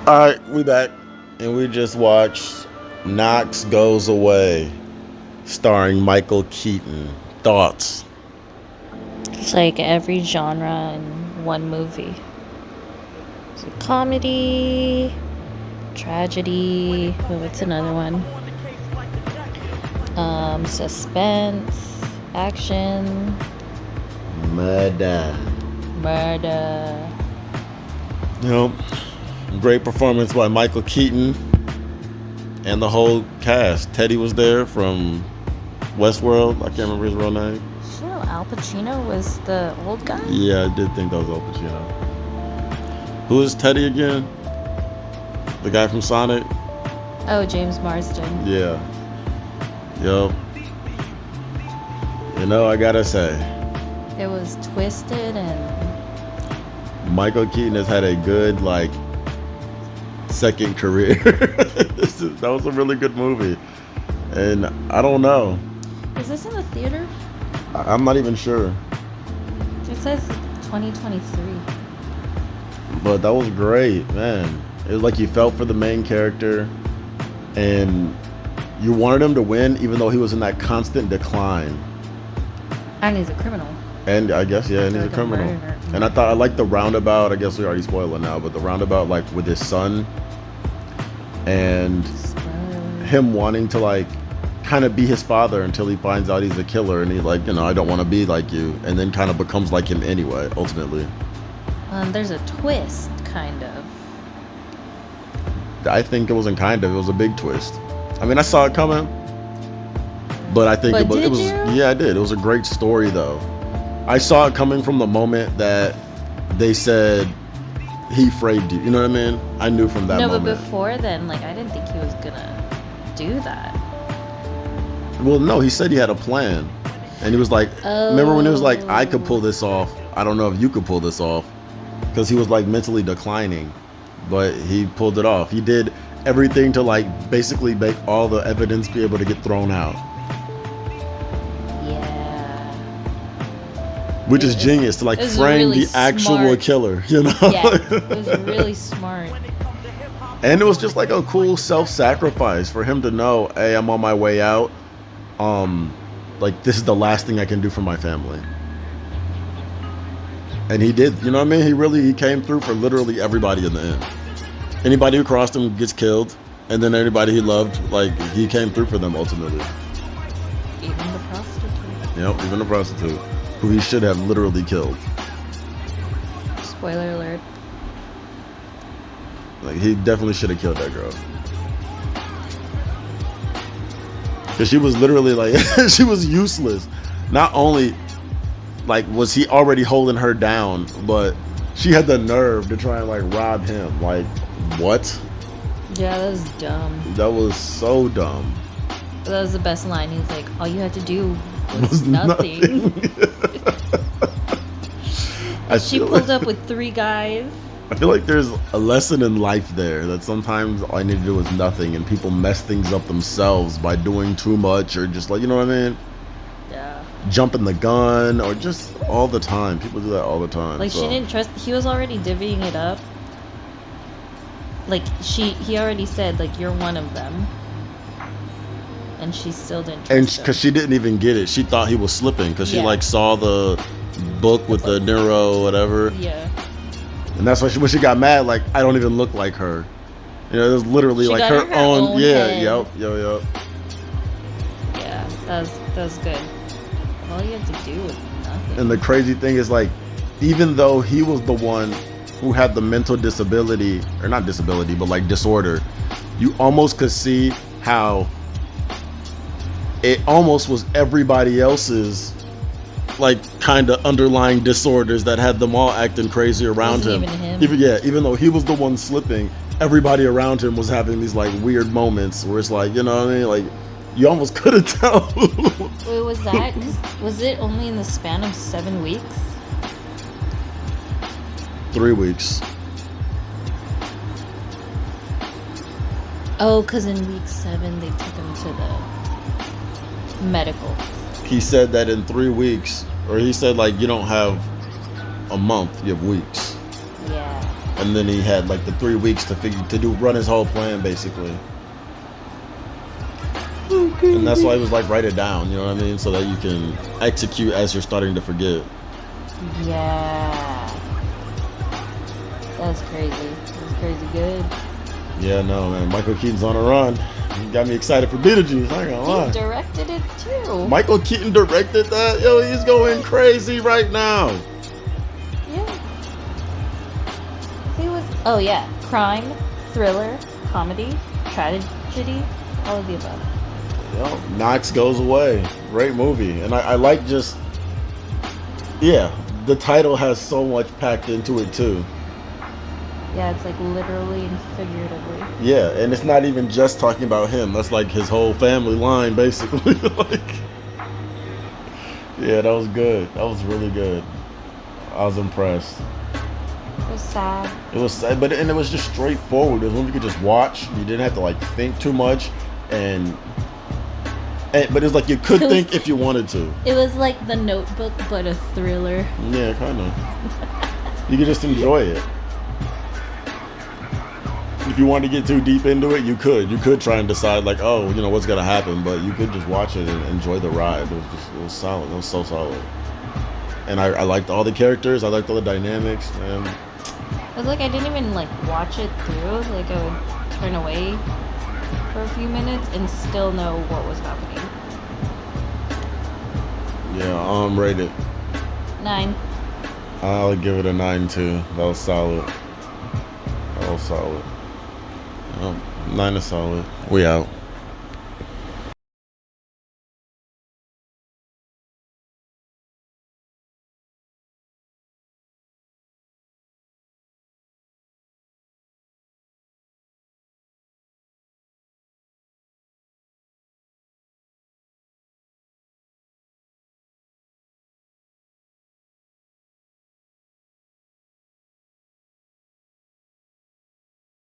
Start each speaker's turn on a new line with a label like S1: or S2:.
S1: Alright, we back. And we just watched Knox Goes Away, starring Michael Keaton. Thoughts?
S2: It's like every genre in one movie. It's a comedy, tragedy. Oh, what's another one? Suspense, action,
S1: Murder.
S2: murder.
S1: Yep. Great performance by Michael Keaton and the whole cast. Teddy was there from Westworld. I can't remember his real name.
S2: Did you know Al Pacino was the old guy?
S1: Yeah, I did think that was Al Pacino. Who is Teddy again? The guy from Sonic?
S2: Oh, James Marsden.
S1: Yeah. Yup. You know, I gotta say,
S2: It was twisted and
S1: Michael Keaton has had a good, second career. That was a really good movie. And I don't know.
S2: is this in the theater?
S1: I'm not even sure.
S2: It says 2023.
S1: But that was great, man. It was like you felt for the main character. And you wanted him to win, even though he was in that constant decline.
S2: And he's a criminal.
S1: And I guess, yeah, and he's a
S2: Like a
S1: criminal.
S2: murderer.
S1: And I liked the roundabout. I guess we already spoiled it now, but the roundabout, with his son and
S2: Spoiler.
S1: him wanting to, kind of be his father until he finds out he's a killer, and he's like, I don't want to be like you, and then kind of becomes like him anyway, ultimately.
S2: There's a twist, kind of.
S1: I think it wasn't kind of, it was a big twist. I mean, I saw it coming, but I think
S2: But
S1: it was,
S2: did you?
S1: yeah, I did. It was a great story, though. I saw it coming from the moment that they said he framed you. You know what I mean? I knew from that
S2: No,
S1: moment.
S2: but before then, I didn't think he was gonna do that.
S1: Well, no, he said he had a plan. And he was like, remember when he was like, I could pull this off. I don't know if you could pull this off. Because he was mentally declining. But he pulled it off. He did everything to basically make all the evidence be able to get thrown out.
S2: Yeah.
S1: Which is
S2: It was-
S1: genius to
S2: it was
S1: frame
S2: really
S1: the actual
S2: smart.
S1: killer, you know?
S2: Yeah, it was really smart.
S1: And it was just a cool self-sacrifice for him to know, hey, I'm on my way out. This is the last thing I can do for my family. And he did, you know what I mean? He came through for literally everybody in the end. Anybody who crossed him gets killed, and then anybody he loved, he came through for them ultimately.
S2: Even the prostitute.
S1: Yep, even the prostitute, who he should have literally killed.
S2: Spoiler alert.
S1: He definitely should have killed that girl. Because she was literally she was useless. Not only was he already holding her down, but she had the nerve to try and rob him. What?
S2: Yeah, that was dumb.
S1: That was so dumb.
S2: That was the best line. He's like, all you had to do was nothing. She pulled up with 3 guys.
S1: I feel like there's a lesson in life there, that sometimes all I need to do is nothing, and people mess things up themselves by doing too much, or just you know what I mean?
S2: Yeah.
S1: Jumping the gun, or just all the time. People do that all the time.
S2: She didn't trust. He was already divvying it up. He already said, you're one of them. And she still didn't trust
S1: And
S2: him.
S1: because she didn't even get it, she thought he was slipping, because she
S2: Yeah.
S1: saw the book with the Nero, whatever.
S2: Yeah.
S1: And that's why when she got mad, I don't even look like her. It was literally
S2: She got
S1: her
S2: her
S1: own.
S2: own
S1: Yeah,
S2: head.
S1: yep.
S2: Yeah, that was good. All you had to do was nothing.
S1: And the crazy thing is, even though he was the one who had the mental disability, or not disability, but disorder, you almost could see how it almost was everybody else's kind of underlying disorders that had them all acting crazy around
S2: Wasn't
S1: him.
S2: even him.
S1: Even though he was the one slipping, everybody around him was having these weird moments where it's you know what I mean? You almost couldn't tell.
S2: Wait, was that? 'Cause was it only in the span of 7 weeks?
S1: 3 weeks.
S2: Oh, because in week 7 they took him to the medical.
S1: He said that in 3 weeks, or he said you don't have a month, you have weeks.
S2: Yeah.
S1: and then he had like the 3 weeks to run his whole plan basically. And that's why he was like, write it down, you know what I mean, so that you can execute as you're starting to forget.
S2: Yeah. That was crazy. That was crazy good.
S1: Yeah, no, man. Michael Keaton's on a run. You got me excited for Beetlejuice. I ain't gonna lie.
S2: He directed it too.
S1: Michael Keaton directed that? Yo, he's going crazy right now.
S2: Yeah. He was. Oh yeah, crime, thriller, comedy, tragedy, all of the above.
S1: Yo, Knox goes away. Great movie, and I like just. Yeah, the title has so much packed into it too.
S2: Yeah, it's like literally and figuratively.
S1: Yeah, and it's not even just talking about him. That's like his whole family line, basically. Like, yeah, that was good. That was really good. I was impressed.
S2: It was sad.
S1: It was sad, but it was just straightforward. It was one you could just watch. You didn't have to like think too much, but it was like you could think if you wanted to.
S2: It was like The Notebook, but a thriller.
S1: Yeah, kind of. You could just enjoy it. If you wanted to get too deep into it, you could. You could try and decide like, oh, you know, what's gonna happen, but you could just watch it and enjoy the ride. It was solid. It was so solid. And I liked all the characters. I liked all the dynamics, man.
S2: It was like I didn't even like watch it through. Like I would turn away for a few minutes and still know what was happening.
S1: Yeah, rated.
S2: 9.
S1: I'll give it a 9 too. That was solid. That was solid. 9 is solid. We out.